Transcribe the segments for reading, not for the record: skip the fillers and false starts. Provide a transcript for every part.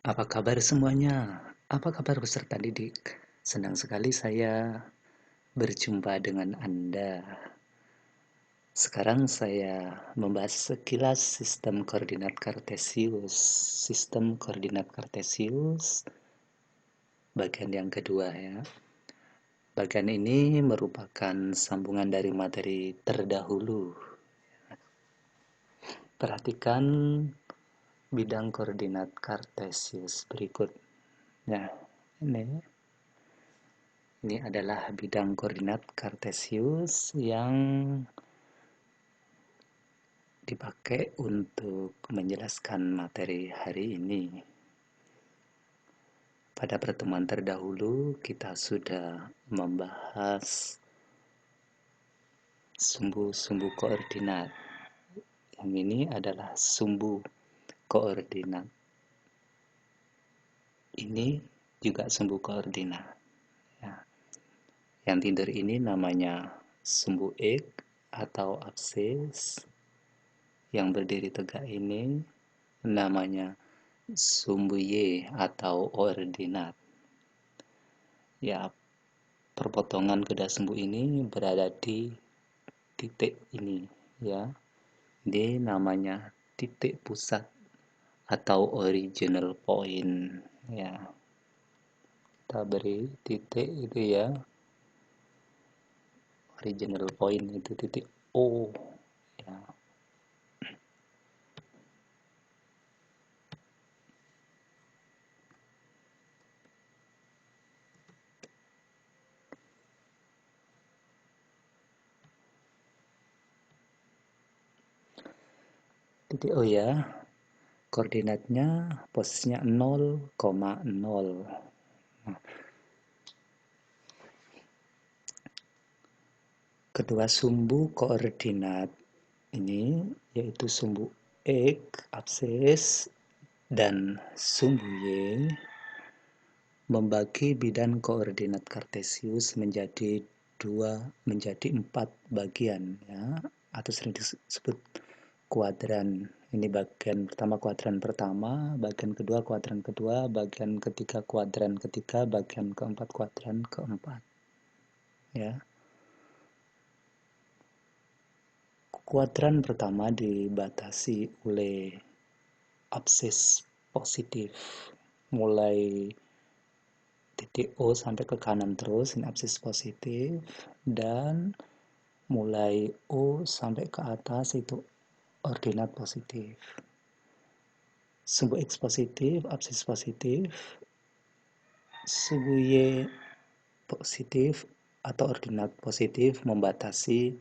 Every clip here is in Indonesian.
Apa kabar semuanya? Apa kabar peserta didik? Senang sekali saya berjumpa dengan Anda. Sekarang saya membahas sekilas sistem koordinat kartesius. Sistem koordinat kartesius bagian yang kedua ya. Bagian ini merupakan sambungan dari materi terdahulu. Perhatikan bidang koordinat kartesius berikut. Nah, ini adalah bidang koordinat kartesius yang dipakai untuk menjelaskan materi hari ini. Pada pertemuan terdahulu kita sudah membahas sumbu-sumbu koordinat. Yang ini adalah sumbu koordinat. Ini juga sumbu koordinat. Ya. Yang tidur ini namanya sumbu X atau absis. Yang berdiri tegak ini namanya sumbu Y atau ordinat. Ya, perpotongan kedua sumbu ini berada di titik ini ya. Ini namanya titik pusat atau original point ya. Kita beri titik itu ya. Original point itu titik O ya. Titik O ya. Koordinatnya posisinya 0,0. Nah, kedua sumbu koordinat ini yaitu sumbu X absis dan sumbu Y membagi bidang koordinat kartesius menjadi 4 bagian ya, atau sering disebut kuadran. Ini bagian pertama kuadran pertama, bagian kedua kuadran kedua, bagian ketiga kuadran ketiga, bagian keempat kuadran keempat. Ya. Kuadran pertama dibatasi oleh absis positif mulai titik O sampai ke kanan terus, ini absis positif, dan mulai O sampai ke atas itu ordinat positif. Sumbu X positif, absis positif, sumbu Y positif atau ordinat positif membatasi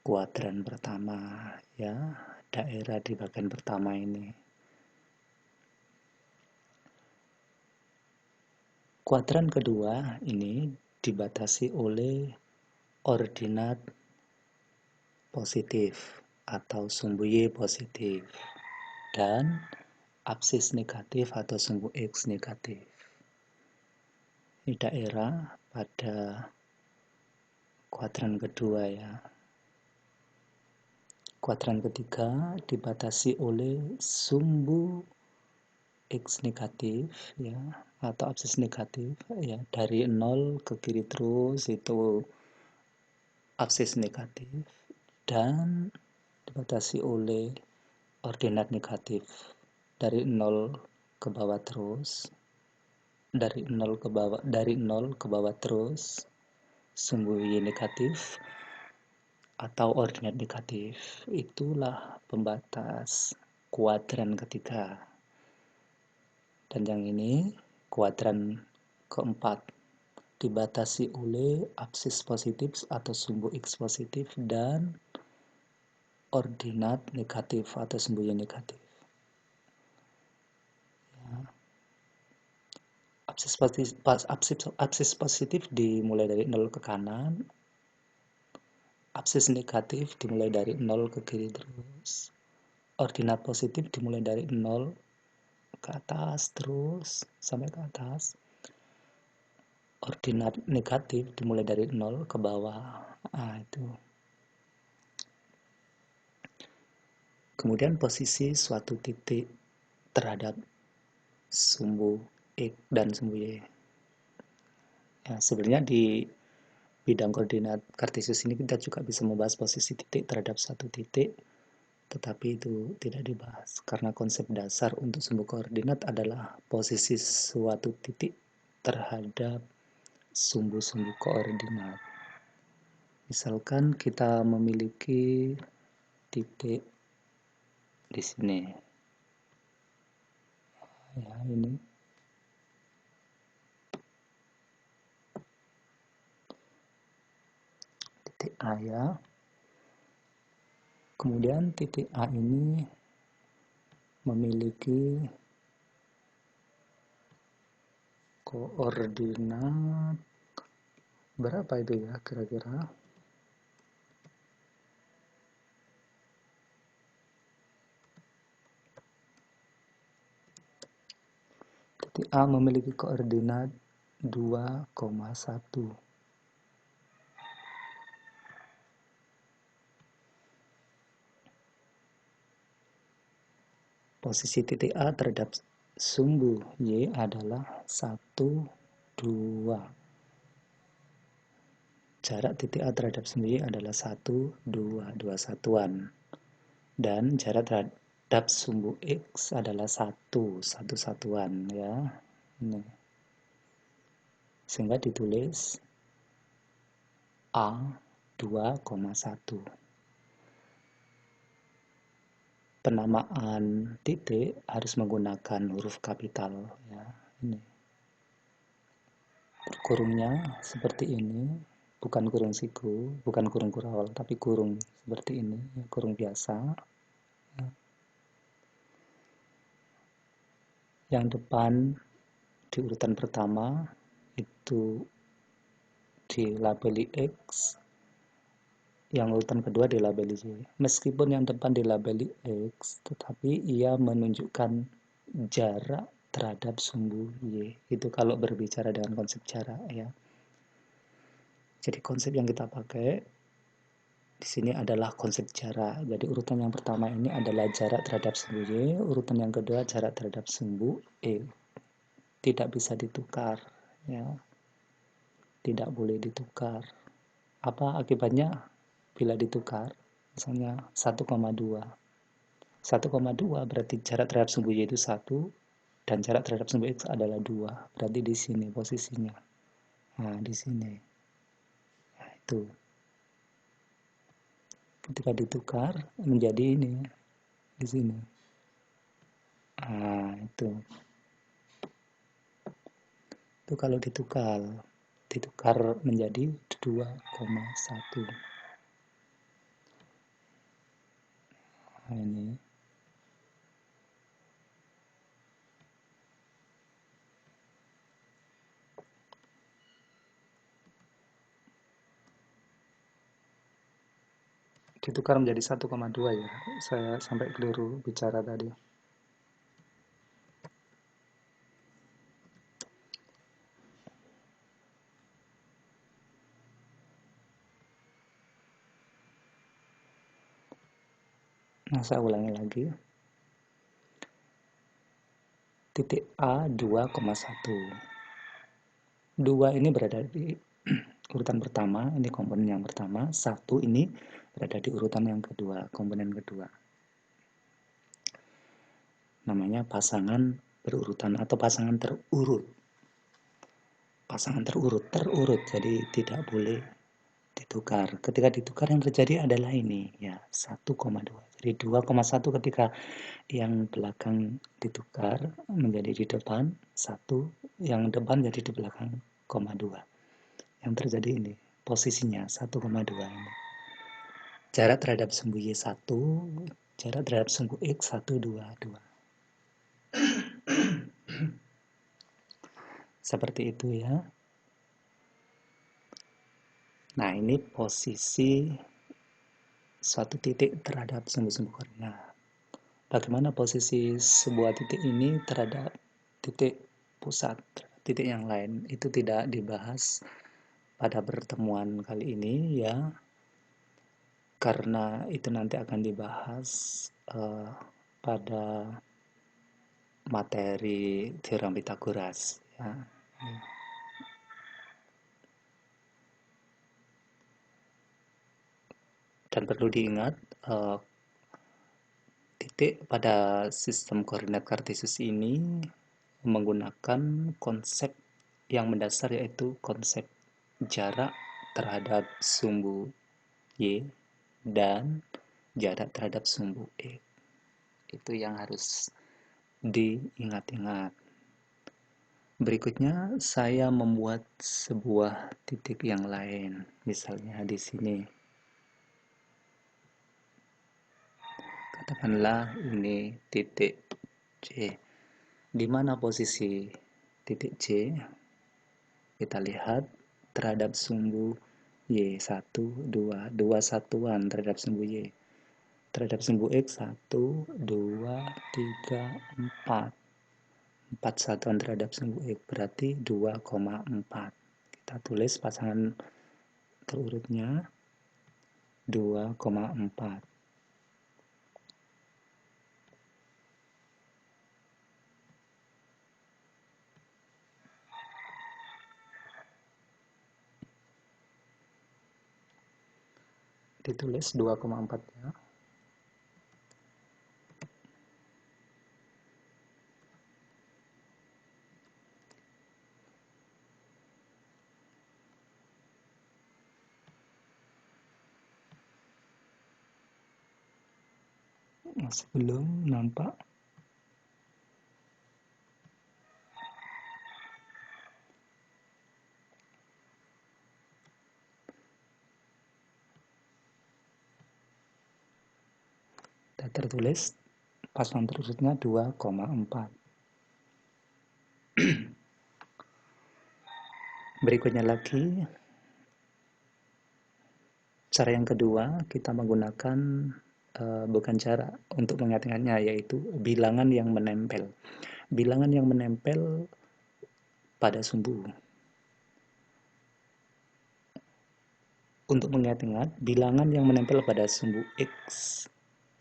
kuadran pertama ya, daerah di bagian pertama ini. Kuadran kedua ini dibatasi oleh ordinat positif atau sumbu Y positif dan absis negatif atau sumbu X negatif. Ini daerah pada kuadran kedua ya. Kuadran ketiga dibatasi oleh sumbu X negatif ya, atau absis negatif ya, dari 0 ke kiri terus itu absis negatif, dan dibatasi oleh ordinat negatif dari 0 ke bawah terus, dari 0 ke bawah terus sumbu Y negatif atau ordinat negatif. Itulah pembatas kuadran ketiga. Dan yang ini kuadran keempat dibatasi oleh absis positif atau sumbu X positif dan ordinat negatif atau sumbu Y negatif. Absis positif dimulai dari 0 ke kanan, absis negatif dimulai dari 0 ke kiri terus, ordinat positif dimulai dari 0 ke atas terus sampai ke atas, ordinat negatif dimulai dari 0 ke bawah. Nah, itu. Kemudian posisi suatu titik terhadap sumbu X dan sumbu Y. Ya, sebenarnya di bidang koordinat kartesius ini kita juga bisa membahas posisi titik terhadap satu titik, tetapi itu tidak dibahas karena konsep dasar untuk sumbu koordinat adalah posisi suatu titik terhadap sumbu-sumbu koordinat. Misalkan kita memiliki titik di sini, ya ini titik A ya. Kemudian titik A ini memiliki koordinat berapa itu ya kira-kira? Titik A memiliki koordinat 2,1. Posisi titik A terhadap sumbu Y adalah 1, 2. Jarak titik A terhadap sumbu Y adalah 1, 2 satuan. Dan jarak terhadap sumbu X adalah 1 satuan ya. Ini. Sehingga ditulis A 2,1. Penamaan titik harus menggunakan huruf kapital ya. Ini. Kurungnya seperti ini, bukan kurung siku, bukan kurung kurawal, tapi kurung seperti ini, kurung biasa. Yang depan di urutan pertama itu dilabeli X, yang urutan kedua dilabeli Y. Meskipun yang depan dilabeli X, tetapi ia menunjukkan jarak terhadap sumbu Y. Itu kalau berbicara dengan konsep jarak ya. Jadi konsep yang kita pakai di sini adalah konsep jarak. Jadi urutan yang pertama ini adalah jarak terhadap sumbu Y, urutan yang kedua jarak terhadap sumbu E. Tidak bisa ditukar ya. Tidak boleh ditukar. Apa akibatnya bila ditukar? Misalnya 1,2. 1,2 berarti jarak terhadap sumbu Y itu 1 dan jarak terhadap sumbu X adalah 2. Berarti di sini posisinya. Nah, di sini. Nah, itu. Ketika ditukar menjadi ini di sini. Nah, itu. Itu kalau ditukar menjadi 2,1. Nah, ini. Ditukar menjadi 1,2 ya. Saya sampai keliru bicara tadi. Nah, saya ulangi lagi. Titik A 2,1. 2 ini berada di urutan pertama, ini komponen yang pertama. 1 ini berada di urutan yang kedua, komponen kedua. Namanya pasangan berurutan atau pasangan terurut. Pasangan terurut, jadi tidak boleh ditukar. Ketika ditukar yang terjadi adalah ini, ya 1,2. Jadi 2,1 ketika yang belakang ditukar menjadi di depan, 1 yang depan jadi di belakang, 2. Yang terjadi ini, posisinya 1,2 ini. Jarak terhadap sumbu Y 1, jarak terhadap sumbu X 1, 2, 2. Seperti itu ya. Nah, ini posisi suatu titik terhadap sumbu-sumbu koordinat. Bagaimana posisi sebuah titik ini terhadap titik pusat, titik yang lain, itu tidak dibahas pada pertemuan kali ini ya, karena itu nanti akan dibahas pada materi teorem Pitagoras ya. Dan perlu diingat titik pada sistem koordinat kartesius ini menggunakan konsep yang mendasar, yaitu konsep jarak terhadap sumbu Y dan jarak terhadap sumbu X. Itu yang harus diingat-ingat. Berikutnya saya membuat sebuah titik yang lain. Misalnya di sini. Katakanlah ini titik C. Di mana posisi titik C? Kita lihat terhadap sumbu Y 1, 2, 2 satuan terhadap sumbu Y. Terhadap sumbu X 1, 2, 3, 4. 4 satuan terhadap sumbu X berarti 2,4. Kita tulis pasangan terurutnya 2,4. Ditulis 2,4 ya. Sebelum nampak dan tertulis pasangan terurutnya 2,4. Berikutnya lagi, cara yang kedua kita menggunakan bukan cara untuk mengingat-ingatnya, yaitu bilangan yang menempel. Bilangan yang menempel pada sumbu. Untuk mengingat-ingat, bilangan yang menempel pada sumbu X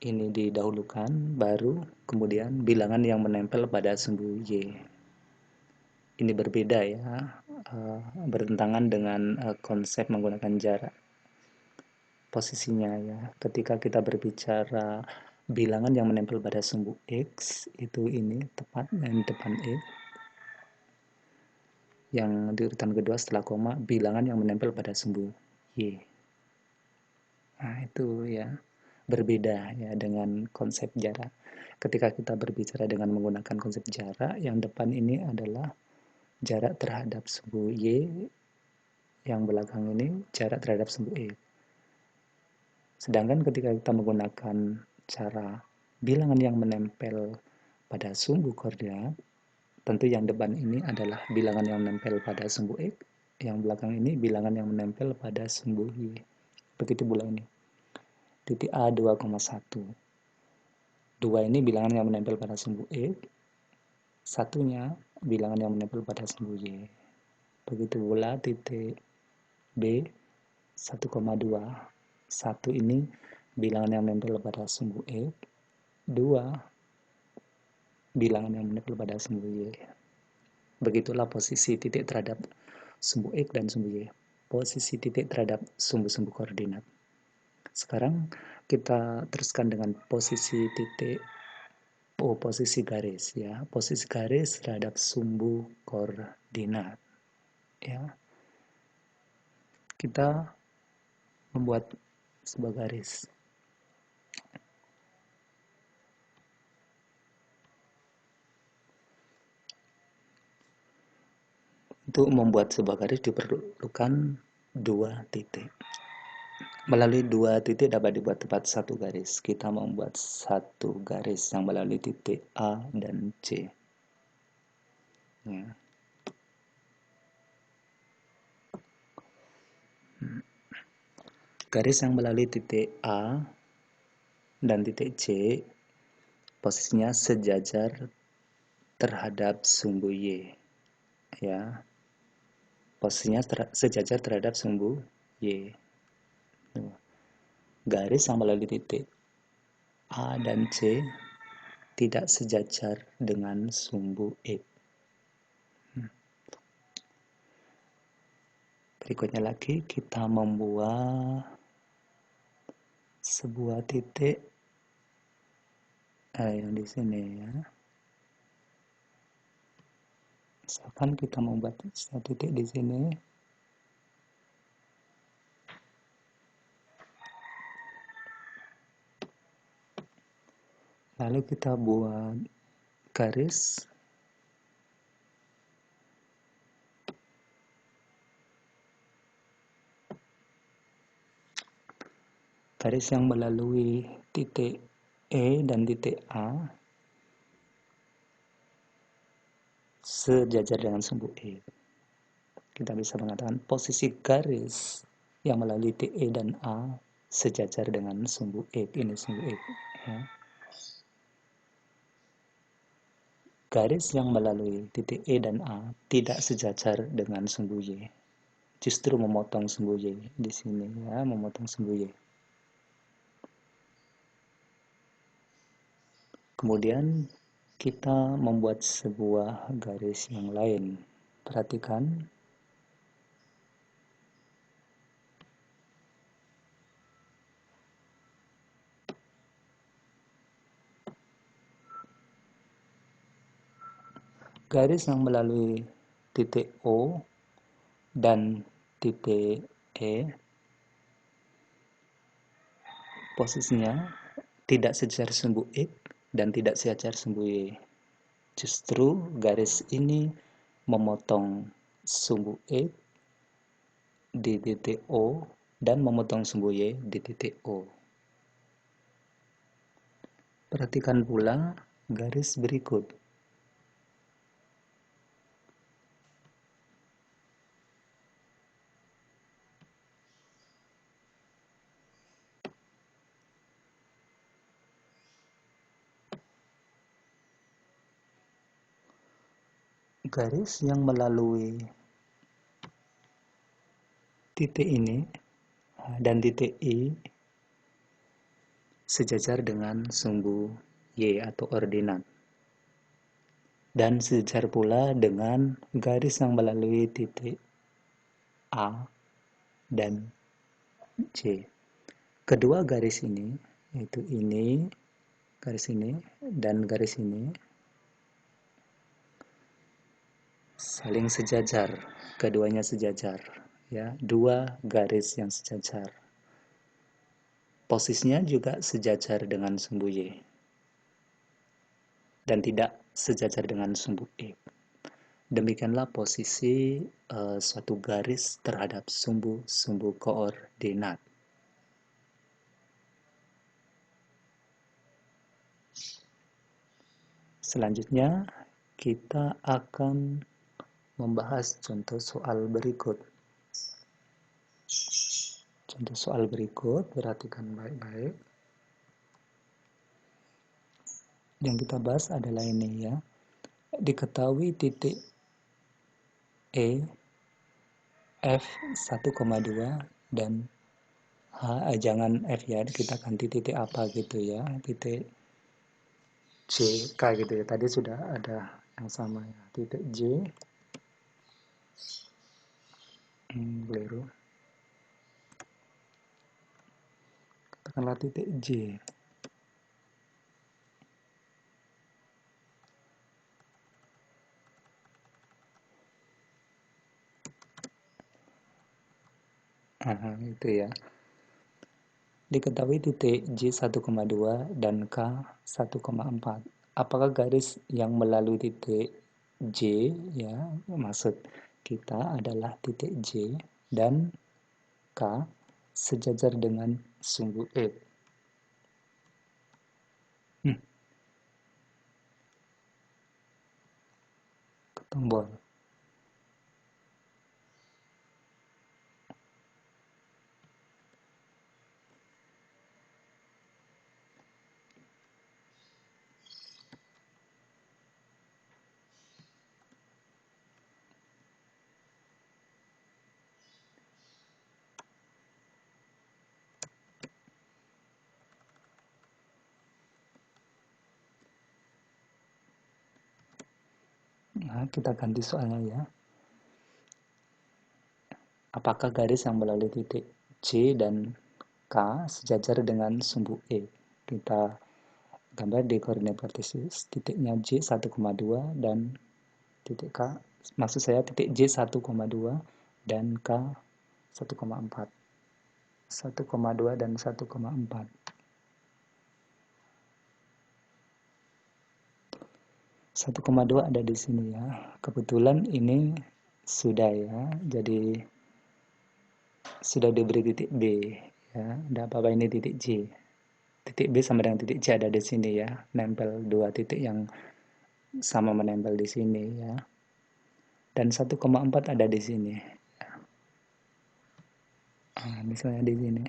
ini didahulukan, baru kemudian bilangan yang menempel pada sumbu Y. Ini berbeda ya, bertentangan dengan konsep menggunakan jarak. Posisinya ya, ketika kita berbicara bilangan yang menempel pada sumbu X, itu ini tepat dan depan X. Yang di urutan kedua setelah koma, bilangan yang menempel pada sumbu Y. Nah itu ya, berbeda ya dengan konsep jarak. Ketika kita berbicara dengan menggunakan konsep jarak, yang depan ini adalah jarak terhadap sumbu Y, yang belakang ini jarak terhadap sumbu X. Sedangkan ketika kita menggunakan cara bilangan yang menempel pada sumbu koordinat, tentu yang depan ini adalah bilangan yang menempel pada sumbu X, yang belakang ini bilangan yang menempel pada sumbu Y. Begitu pula ini. Titik A 2,1. 2 ini bilangan yang menempel pada sumbu X, satunya bilangan yang menempel pada sumbu Y. Begitu pula titik B 1,2. 1 ini bilangan yang menempel pada sumbu X, 2 bilangan yang menempel pada sumbu Y. Begitulah posisi titik terhadap sumbu X dan sumbu Y. Posisi titik terhadap sumbu-sumbu koordinat. Sekarang kita teruskan dengan posisi titik, posisi garis ya. Posisi garis terhadap sumbu koordinat. Ya. Kita membuat sebuah garis. Untuk membuat sebuah garis diperlukan dua titik. Melalui dua titik dapat dibuat tepat satu garis. Kita membuat satu garis yang melalui titik A dan C. Ya. Garis yang melalui titik A dan titik C posisinya sejajar terhadap sumbu Y. Ya. Posisinya sejajar terhadap sumbu Y. Garis yang melalui titik A dan C tidak sejajar dengan sumbu X. Berikutnya lagi kita membuat sebuah titik yang di sini ya. Misalkan kita membuat satu titik di sini. Lalu kita buat garis. Garis yang melalui titik E dan titik A sejajar dengan sumbu E. Kita bisa mengatakan posisi garis yang melalui titik E dan A sejajar dengan sumbu X. Ini sumbu X. Ya. Garis yang melalui titik E dan A tidak sejajar dengan sumbu Y. Justru memotong sumbu Y di sini ya, memotong sumbu Y. Kemudian kita membuat sebuah garis yang lain. Perhatikan. Garis yang melalui titik O dan titik E posisinya tidak sejajar sumbu X dan tidak sejajar sumbu Y. Justru garis ini memotong sumbu X di titik O dan memotong sumbu Y di titik O. Perhatikan pula garis berikut. Garis yang melalui titik ini dan titik I sejajar dengan sumbu Y atau ordinat. Dan sejajar pula dengan garis yang melalui titik A dan C. Kedua garis ini, yaitu ini, garis ini, dan garis ini, saling sejajar. Keduanya sejajar. Ya, dua garis yang sejajar. Posisinya juga sejajar dengan sumbu Y. Dan tidak sejajar dengan sumbu X. Demikianlah posisi suatu garis terhadap sumbu-sumbu koordinat. Selanjutnya, kita akan membahas contoh soal berikut. Contoh soal berikut, perhatikan baik-baik. Yang kita bahas adalah ini ya. Diketahui titik E, F 1,2 dan H, jangan F ya, kita ganti titik apa gitu ya, titik J, K gitu ya. Tadi sudah ada yang sama ya, titik J, keliru. Katakanlah titik J. Itu ya. Diketahui titik J 1,2 dan K 1,4. Apakah garis yang melalui titik J ya, maksud kita adalah titik J dan K sejajar dengan sumbu X? Ke tombol. Nah, kita ganti soalnya ya. Apakah garis yang melalui titik C dan K sejajar dengan sumbu E? Kita gambar di koordinat kartesius. Titiknya J 1,2 dan titik K, maksud saya titik J 1,2 dan K 1,4. 1,2 dan 1,4. 1,2 ada di sini ya. Kebetulan ini sudah ya, jadi sudah diberi titik B ya. Tidak apa-apa, ini titik J. Titik B sama dengan titik C ada di sini ya. Nempel dua titik yang sama menempel di sini ya. Dan 1,4 ada di sini. Nah, misalnya di sini.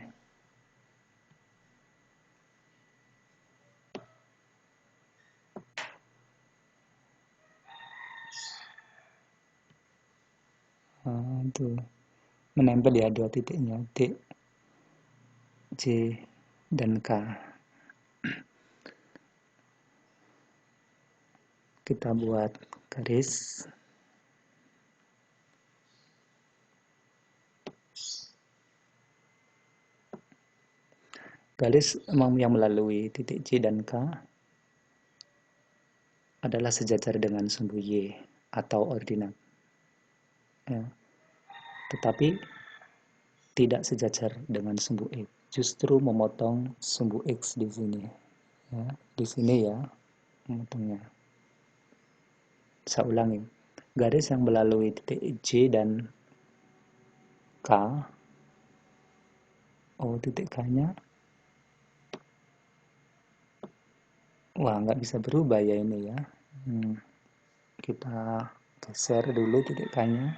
Nah, itu menempel ya dua titiknya, T, J, dan K. Kita buat garis. Garis yang melalui titik J dan K adalah sejajar dengan sumbu Y atau ordinat. Ya. Tetapi tidak sejajar dengan sumbu X. Justru memotong sumbu X di sini. Ya, di sini ya, memotongnya. Saya ulangi. Garis yang melalui titik J dan K, titik K-nya, wah nggak bisa berubah ya ini ya. Kita geser dulu titik K-nya.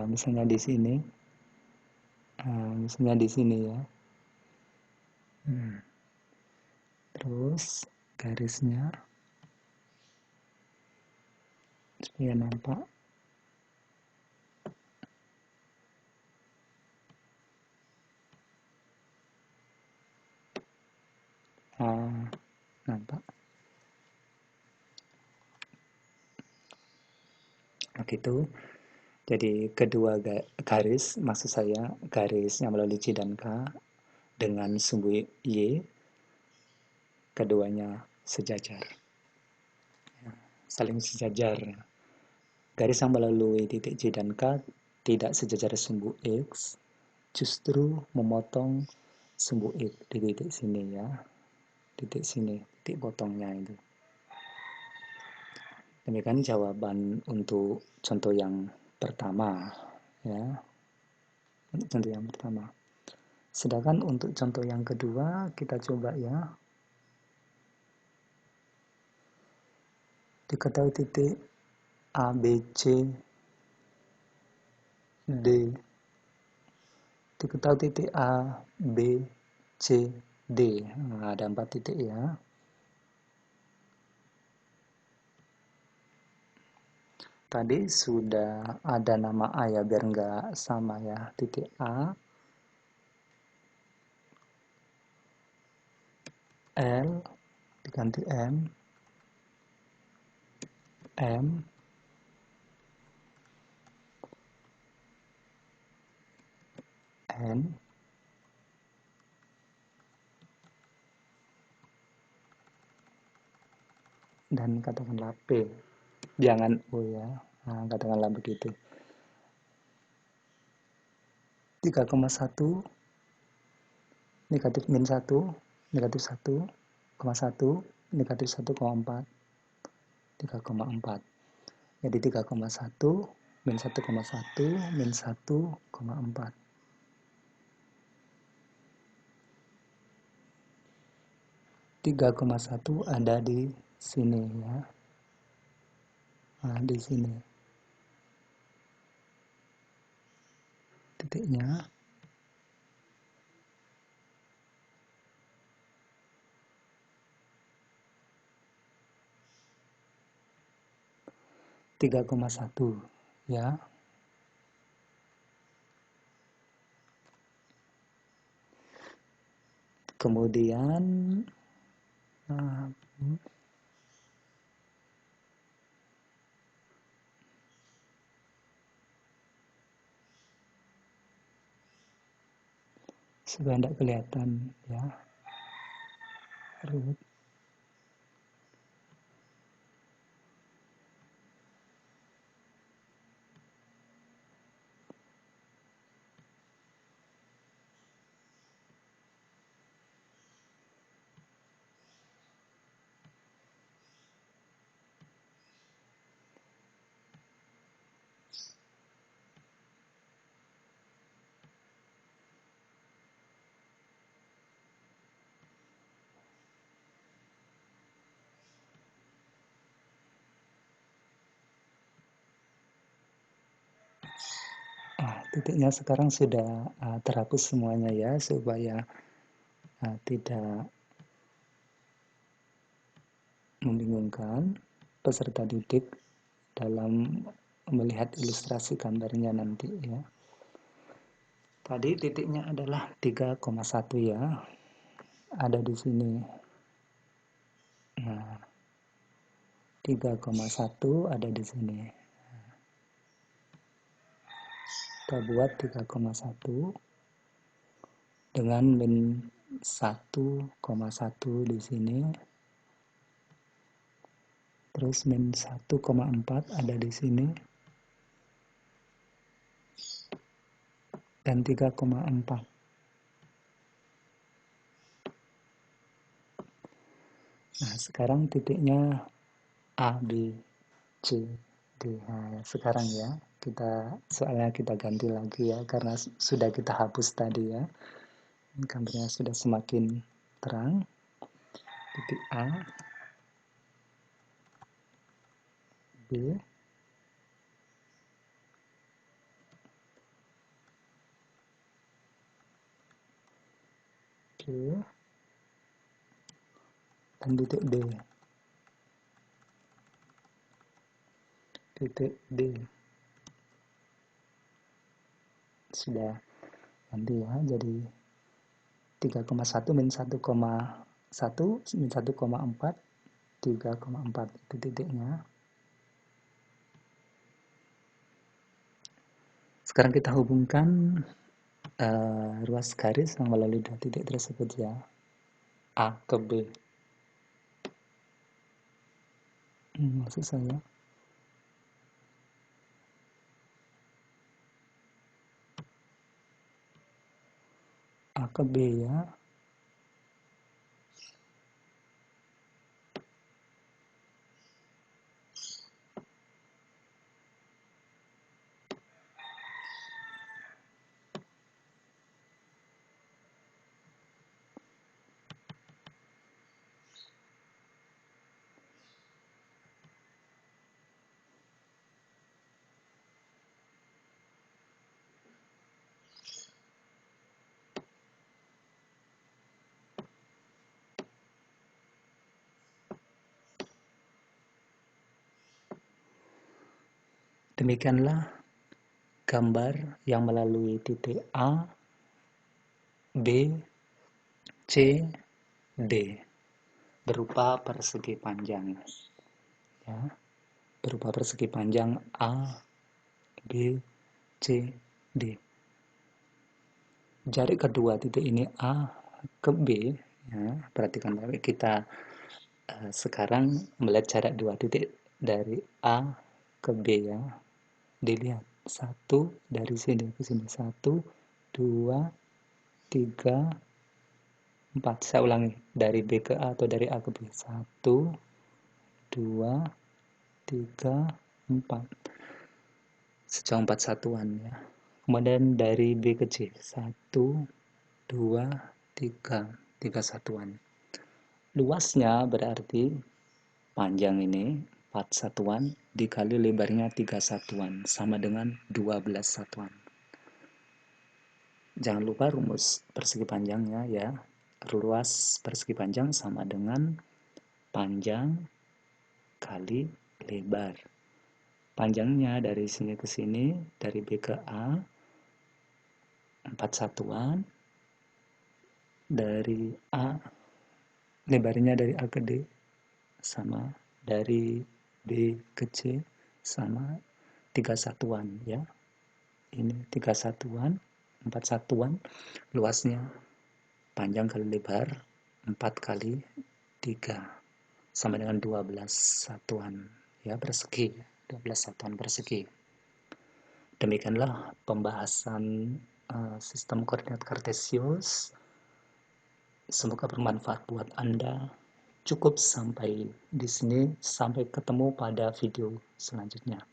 Misalnya di sini. Misalnya di sini ya. Terus garisnya supaya nampak. Nampak. Begitu. Jadi kedua garis, maksud saya garis yang melalui C dan K dengan sumbu Y, keduanya sejajar. Saling sejajar. Garis yang melalui titik J dan K tidak sejajar sumbu X, justru memotong sumbu X di titik sini ya. Titik sini, titik potongnya itu. Demikian jawaban untuk contoh yang pertama ya. Untuk contoh yang pertama. Sedangkan untuk contoh yang kedua kita coba ya. Diketahui titik A, B, C, D. Diketahui titik A, B, C, D. Nah, ada 4 titik ya. Tadi sudah ada nama A ya, biar nggak sama ya. Titik A, L, diganti M, N, dan katakanlah P. Jangan O ya. Nah, katakanlah begitu. 3,1 negatif min 1, negatif 1,1, negatif 1,4, 3,4. Jadi 3,1 min 1,1 min 1,4. 3,1 ada di sini ya. Nah, di sini titiknya. 3,1 ya. Kemudian supaya tidak kelihatan ya ribet. Titiknya sekarang sudah terhapus semuanya ya, supaya tidak membingungkan peserta didik dalam melihat ilustrasi gambarnya nanti ya. Tadi titiknya adalah 3,1 ya, ada di sini. Nah, 3,1 ada di sini. Kita buat 3,1 dengan min 1,1 di sini. Terus min 1,4 ada di sini. Dan 3,4. Nah, sekarang titiknya A, B, C, D. Nah, sekarang ya, soalnya kita ganti lagi ya, karena sudah kita hapus tadi ya. Gambarnya sudah semakin terang. Titik A, B, C, dan titik D. Titik D. Sudah ganti ya, jadi 3,1 min 1,1 min 1,4 3,4 itu titiknya. Sekarang kita hubungkan ruas garis yang melalui dua titik tersebut ya, A ke B. Maksud saya A ke B ya. Demikianlah gambar yang melalui titik A, B, C, D berupa persegi panjang ya, berupa persegi panjang A, B, C, D. Jari kedua titik ini A ke B ya, perhatikan baik, kita sekarang melihat jarak dua titik dari A ke B ya. Dilihat, satu dari sini ke sini, 1, 2, 3, 4. Saya ulangi, dari B ke A atau dari A ke B. 1, 2, 3, 4. Sejauh 4 satuan ya. Kemudian dari B ke C, 1, 2, 3. 3 satuan. Luasnya berarti panjang ini 4 satuan dikali lebarnya 3 satuan sama dengan 12 satuan. Jangan lupa rumus persegi panjangnya ya. Luas persegi panjang sama dengan panjang kali lebar. Panjangnya dari sini ke sini, dari B ke A 4 satuan. Dari A, lebarnya dari A ke D sama, dari B ke C sama 3 satuan ya. Ini 3 satuan. 4 satuan, luasnya panjang kali lebar 4 kali 3 sama dengan 12 satuan ya persegi, 12 satuan persegi. Demikianlah pembahasan sistem koordinat kartesius. Semoga bermanfaat buat Anda. Cukup sampai di sini, sampai ketemu pada video selanjutnya.